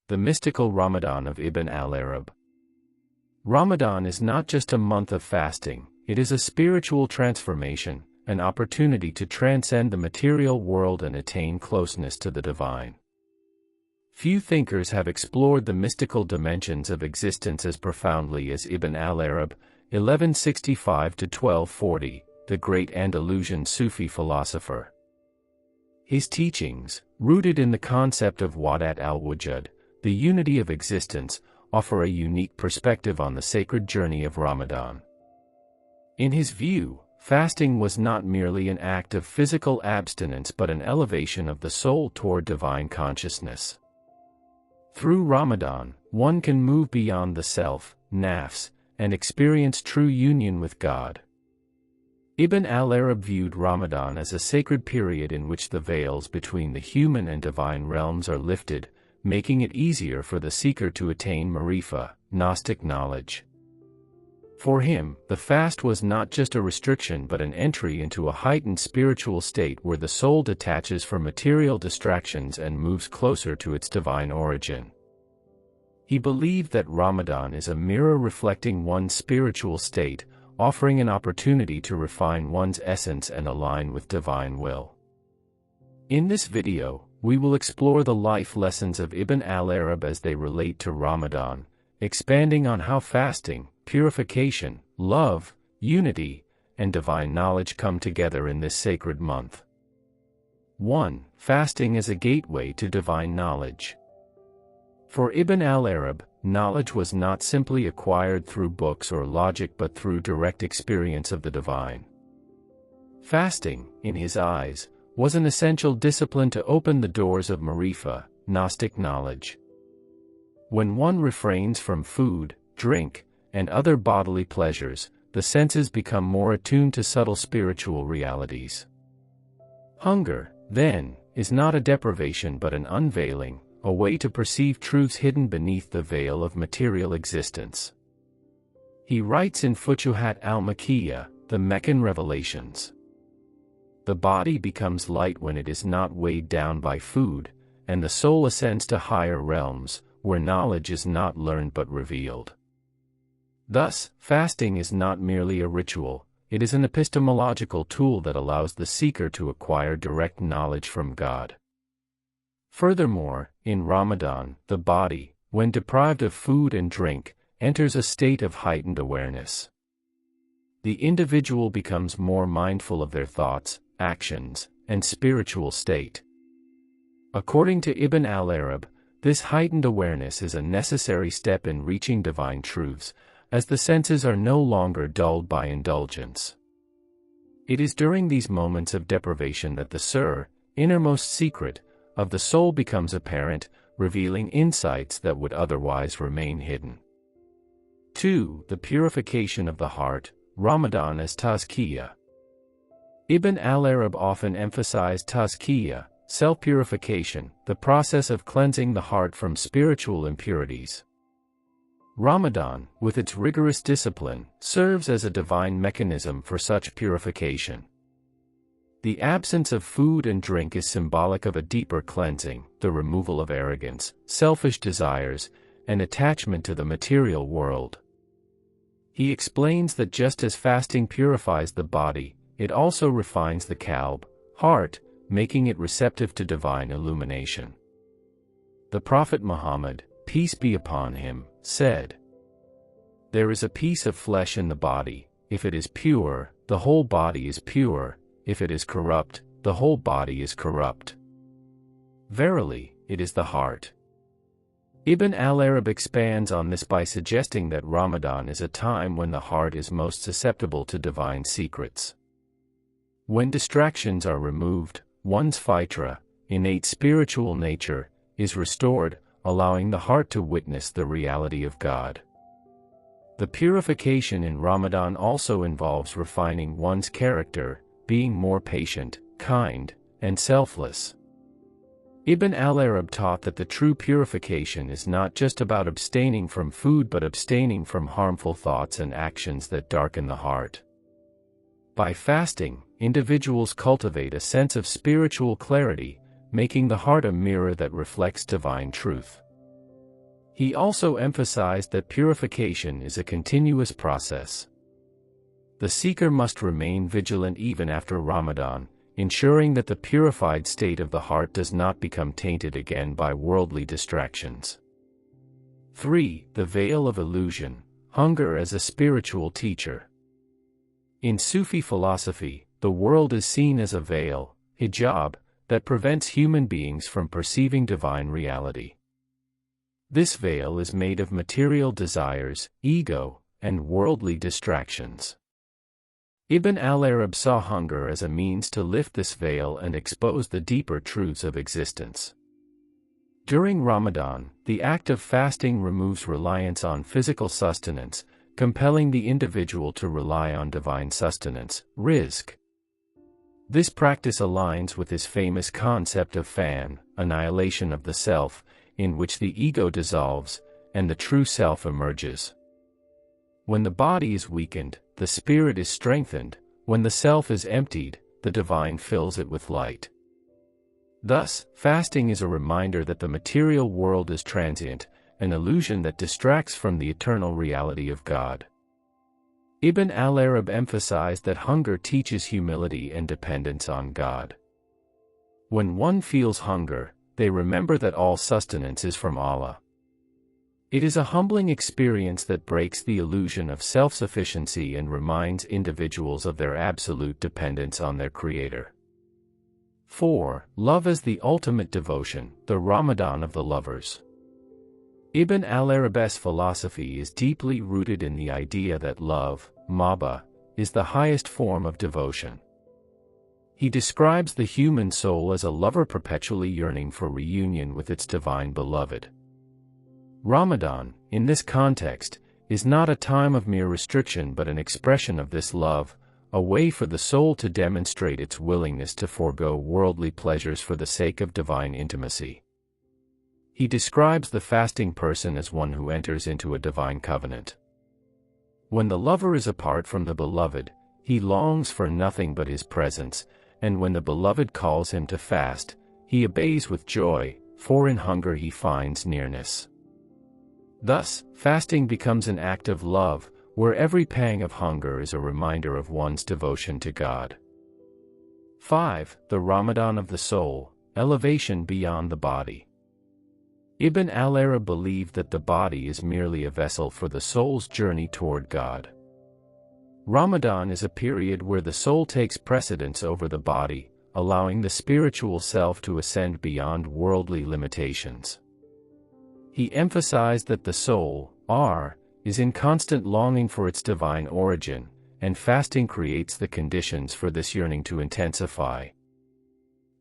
The mystical Ramadan of Ibn al-Arab. Ramadan is not just a month of fasting, it is a spiritual transformation, an opportunity to transcend the material world and attain closeness to the divine. Few thinkers have explored the mystical dimensions of existence as profoundly as Ibn al-Arab, 1165–1240, the great Andalusian Sufi philosopher. His teachings, rooted in the concept of wahdat al-wujūd, the unity of existence, offer a unique perspective on the sacred journey of Ramadan. In his view, fasting was not merely an act of physical abstinence but an elevation of the soul toward divine consciousness. Through Ramadan, one can move beyond the self, nafs, and experience true union with God. Ibn al-Arab viewed Ramadan as a sacred period in which the veils between the human and divine realms are lifted, making it easier for the seeker to attain marifa, Gnostic knowledge. For him, the fast was not just a restriction but an entry into a heightened spiritual state where the soul detaches from material distractions and moves closer to its divine origin. He believed that Ramadan is a mirror reflecting one's spiritual state, offering an opportunity to refine one's essence and align with divine will. In this video, we will explore the life lessons of Ibn al-Arab as they relate to Ramadan, expanding on how fasting, purification, love, unity, and divine knowledge come together in this sacred month. 1. Fasting as a gateway to divine knowledge. For Ibn al-Arab, knowledge was not simply acquired through books or logic but through direct experience of the divine. Fasting, in his eyes, was an essential discipline to open the doors of marifa, Gnostic knowledge. When one refrains from food, drink, and other bodily pleasures, the senses become more attuned to subtle spiritual realities. Hunger, then, is not a deprivation but an unveiling, a way to perceive truths hidden beneath the veil of material existence. He writes in Futūhāt al-Makkiyya, the Meccan Revelations. The body becomes light when it is not weighed down by food, and the soul ascends to higher realms, where knowledge is not learned but revealed. Thus, fasting is not merely a ritual, it is an epistemological tool that allows the seeker to acquire direct knowledge from God. Furthermore, in Ramadan, the body, when deprived of food and drink, enters a state of heightened awareness. The individual becomes more mindful of their thoughts, actions, and spiritual state. According to Ibn al-Arab, this heightened awareness is a necessary step in reaching divine truths, as the senses are no longer dulled by indulgence. It is during these moments of deprivation that the innermost secret, of the soul becomes apparent, revealing insights that would otherwise remain hidden. 2. The purification of the heart, Ramadan as tazkiyah. Ibn al-Arab often emphasized tazkiyah, self-purification, the process of cleansing the heart from spiritual impurities. Ramadan, with its rigorous discipline, serves as a divine mechanism for such purification. The absence of food and drink is symbolic of a deeper cleansing, the removal of arrogance, selfish desires, and attachment to the material world. He explains that just as fasting purifies the body, it also refines the qalb, heart, making it receptive to divine illumination. The Prophet Muhammad, peace be upon him, said, "There is a piece of flesh in the body, if it is pure, the whole body is pure, if it is corrupt, the whole body is corrupt. Verily, it is the heart." Ibn al-Arab expands on this by suggesting that Ramadan is a time when the heart is most susceptible to divine secrets. When distractions are removed, one's fitra, innate spiritual nature, is restored, allowing the heart to witness the reality of God. The purification in Ramadan also involves refining one's character, being more patient, kind, and selfless. Ibn al-Arab taught that the true purification is not just about abstaining from food but abstaining from harmful thoughts and actions that darken the heart. By fasting, individuals cultivate a sense of spiritual clarity, making the heart a mirror that reflects divine truth. He also emphasized that purification is a continuous process. The seeker must remain vigilant even after Ramadan, ensuring that the purified state of the heart does not become tainted again by worldly distractions. 3. The veil of illusion, hunger as a spiritual teacher. In Sufi philosophy, the world is seen as a veil, hijab, that prevents human beings from perceiving divine reality. This veil is made of material desires, ego, and worldly distractions. Ibn al-Arab saw hunger as a means to lift this veil and expose the deeper truths of existence. During Ramadan, the act of fasting removes reliance on physical sustenance, compelling the individual to rely on divine sustenance, rizq. This practice aligns with his famous concept of fan, annihilation of the self, in which the ego dissolves, and the true self emerges. When the body is weakened, the spirit is strengthened. When the self is emptied, the divine fills it with light. Thus, fasting is a reminder that the material world is transient, an illusion that distracts from the eternal reality of God. Ibn al-Arab emphasized that hunger teaches humility and dependence on God. When one feels hunger, they remember that all sustenance is from Allah. It is a humbling experience that breaks the illusion of self-sufficiency and reminds individuals of their absolute dependence on their Creator. 4. Love as the ultimate devotion, the Ramadan of the lovers. Ibn al-Arab's philosophy is deeply rooted in the idea that love, mahabba, is the highest form of devotion. He describes the human soul as a lover perpetually yearning for reunion with its divine beloved. Ramadan, in this context, is not a time of mere restriction but an expression of this love, a way for the soul to demonstrate its willingness to forego worldly pleasures for the sake of divine intimacy. He describes the fasting person as one who enters into a divine covenant. When the lover is apart from the beloved, he longs for nothing but his presence, and when the beloved calls him to fast, he obeys with joy, for in hunger he finds nearness. Thus, fasting becomes an act of love, where every pang of hunger is a reminder of one's devotion to God. 5. The Ramadan of the soul, elevation beyond the body. Ibn al-Arab believed that the body is merely a vessel for the soul's journey toward God. Ramadan is a period where the soul takes precedence over the body, allowing the spiritual self to ascend beyond worldly limitations. He emphasized that the soul, is in constant longing for its divine origin, and fasting creates the conditions for this yearning to intensify.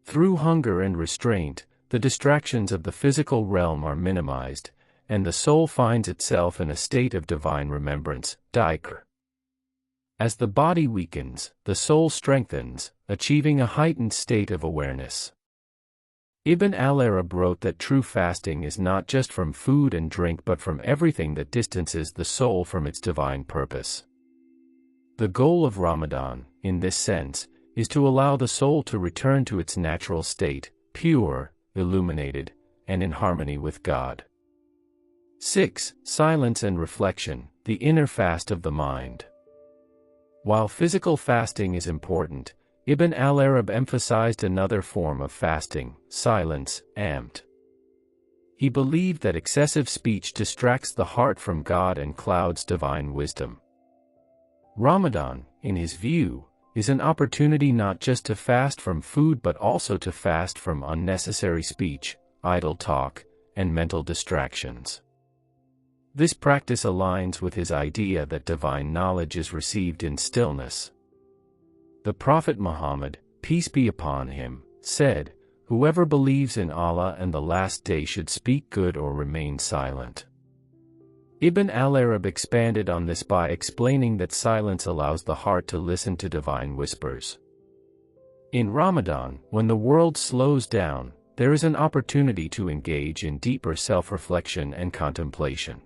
Through hunger and restraint, the distractions of the physical realm are minimized, and the soul finds itself in a state of divine remembrance, dhikr. As the body weakens, the soul strengthens, achieving a heightened state of awareness. Ibn al-Arab wrote that true fasting is not just from food and drink but from everything that distances the soul from its divine purpose. The goal of Ramadan, in this sense, is to allow the soul to return to its natural state, pure, illuminated, and in harmony with God. 6. Silence and reflection, the inner fast of the mind. While physical fasting is important, Ibn al-Arab emphasized another form of fasting, silence, amt. He believed that excessive speech distracts the heart from God and clouds divine wisdom. Ramadan, in his view, is an opportunity not just to fast from food but also to fast from unnecessary speech, idle talk, and mental distractions. This practice aligns with his idea that divine knowledge is received in stillness. The Prophet Muhammad, peace be upon him, said, "Whoever believes in Allah and the last day should speak good or remain silent." Ibn al-Arab expanded on this by explaining that silence allows the heart to listen to divine whispers. In Ramadan, when the world slows down, there is an opportunity to engage in deeper self-reflection and contemplation.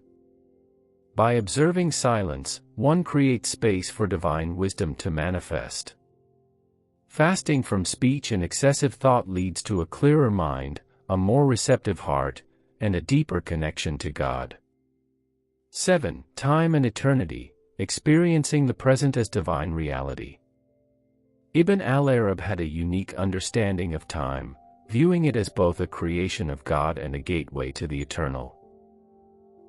By observing silence, one creates space for divine wisdom to manifest. Fasting from speech and excessive thought leads to a clearer mind, a more receptive heart, and a deeper connection to God. 7. Time and eternity, experiencing the present as divine reality. Ibn al-Arab had a unique understanding of time, viewing it as both a creation of God and a gateway to the eternal.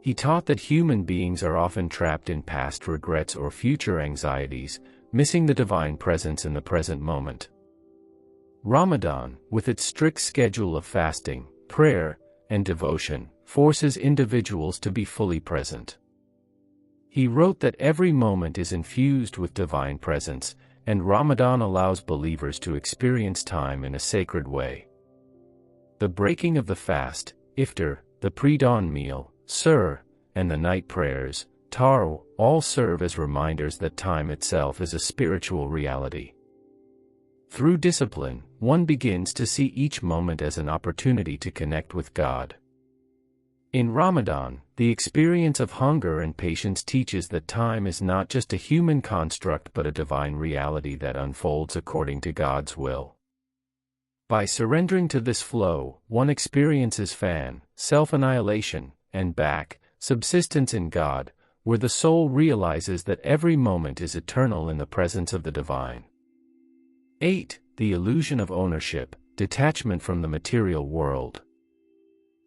He taught that human beings are often trapped in past regrets or future anxieties, missing the divine presence in the present moment. Ramadan, with its strict schedule of fasting, prayer, and devotion, forces individuals to be fully present. He wrote that every moment is infused with divine presence, and Ramadan allows believers to experience time in a sacred way. The breaking of the fast, iftar, the pre-dawn meal, Suhr, and the night prayers, Tar, all serve as reminders that time itself is a spiritual reality. Through discipline, one begins to see each moment as an opportunity to connect with God. In Ramadan, the experience of hunger and patience teaches that time is not just a human construct but a divine reality that unfolds according to God's will. By surrendering to this flow, one experiences self-annihilation, and subsistence in God, where the soul realizes that every moment is eternal in the presence of the divine. 8. The illusion of ownership, detachment from the material world.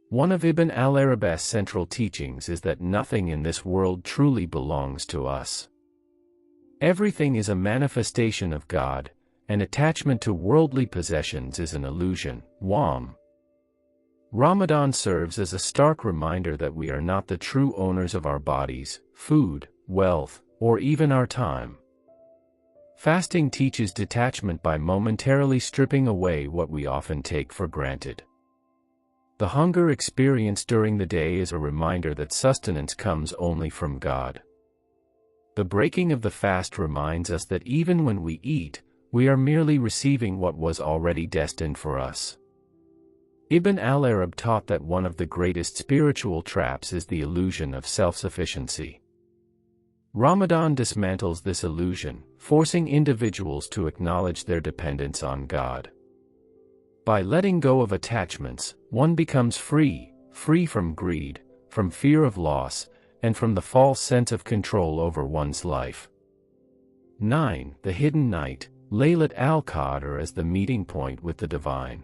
One of Ibn al-Arab's central teachings is that nothing in this world truly belongs to us. Everything is a manifestation of God, and attachment to worldly possessions is an illusion, waham. Ramadan serves as a stark reminder that we are not the true owners of our bodies, food, wealth, or even our time. Fasting teaches detachment by momentarily stripping away what we often take for granted. The hunger experienced during the day is a reminder that sustenance comes only from God. The breaking of the fast reminds us that even when we eat, we are merely receiving what was already destined for us. Ibn al-Arab taught that one of the greatest spiritual traps is the illusion of self-sufficiency. Ramadan dismantles this illusion, forcing individuals to acknowledge their dependence on God. By letting go of attachments, one becomes free from greed, from fear of loss, and from the false sense of control over one's life. 9. The hidden night, Laylat al-Qadr as the meeting point with the divine.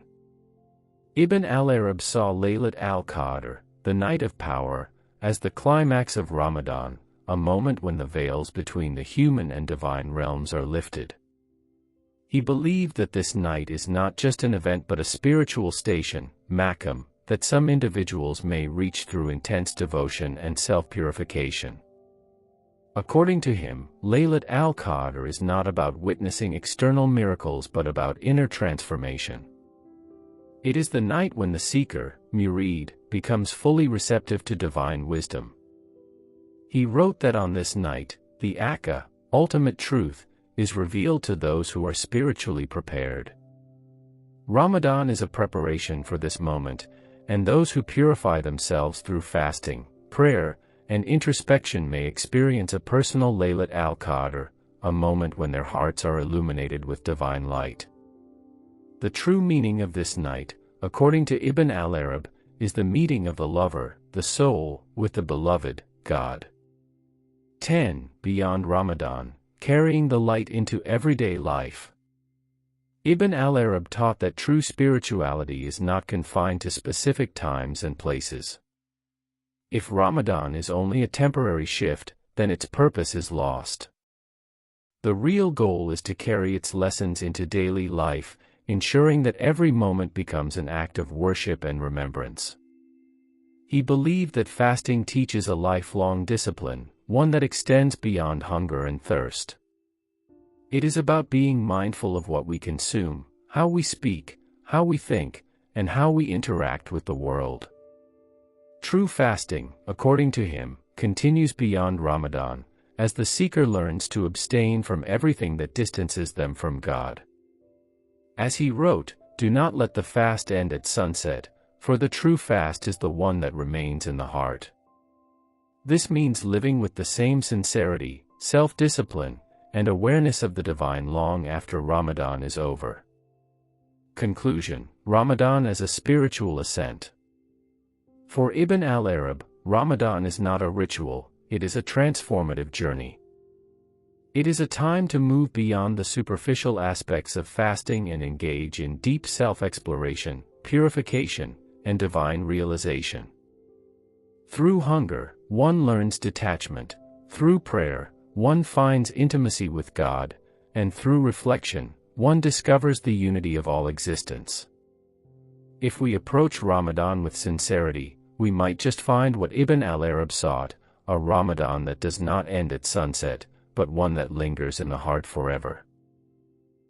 Ibn al-Arab saw Laylat al-Qadr, the night of power, as the climax of Ramadan, a moment when the veils between the human and divine realms are lifted. He believed that this night is not just an event but a spiritual station, maqam, that some individuals may reach through intense devotion and self-purification. According to him, Laylat al-Qadr is not about witnessing external miracles but about inner transformation. It is the night when the seeker, murid, becomes fully receptive to divine wisdom. He wrote that on this night, the Akka, ultimate truth, is revealed to those who are spiritually prepared. Ramadan is a preparation for this moment, and those who purify themselves through fasting, prayer, and introspection may experience a personal Laylat al-Qadr, a moment when their hearts are illuminated with divine light. The true meaning of this night, according to Ibn al-Arab, is the meeting of the lover, the soul, with the beloved, God. 10. Beyond Ramadan, carrying the light into everyday life. Ibn al-Arab taught that true spirituality is not confined to specific times and places. If Ramadan is only a temporary shift, then its purpose is lost. The real goal is to carry its lessons into daily life, ensuring that every moment becomes an act of worship and remembrance. He believed that fasting teaches a lifelong discipline, one that extends beyond hunger and thirst. It is about being mindful of what we consume, how we speak, how we think, and how we interact with the world. True fasting, according to him, continues beyond Ramadan, as the seeker learns to abstain from everything that distances them from God. As he wrote, "Do not let the fast end at sunset, for the true fast is the one that remains in the heart." This means living with the same sincerity, self-discipline, and awareness of the divine long after Ramadan is over. Conclusion: Ramadan as a spiritual ascent. For Ibn al-Arabī, Ramadan is not a ritual, it is a transformative journey. It is a time to move beyond the superficial aspects of fasting and engage in deep self-exploration, purification, and divine realization. Through hunger, one learns detachment, through prayer, one finds intimacy with God, and through reflection, one discovers the unity of all existence. If we approach Ramadan with sincerity, we might just find what Ibn al-Arabī sought, a Ramadan that does not end at sunset, but one that lingers in the heart forever.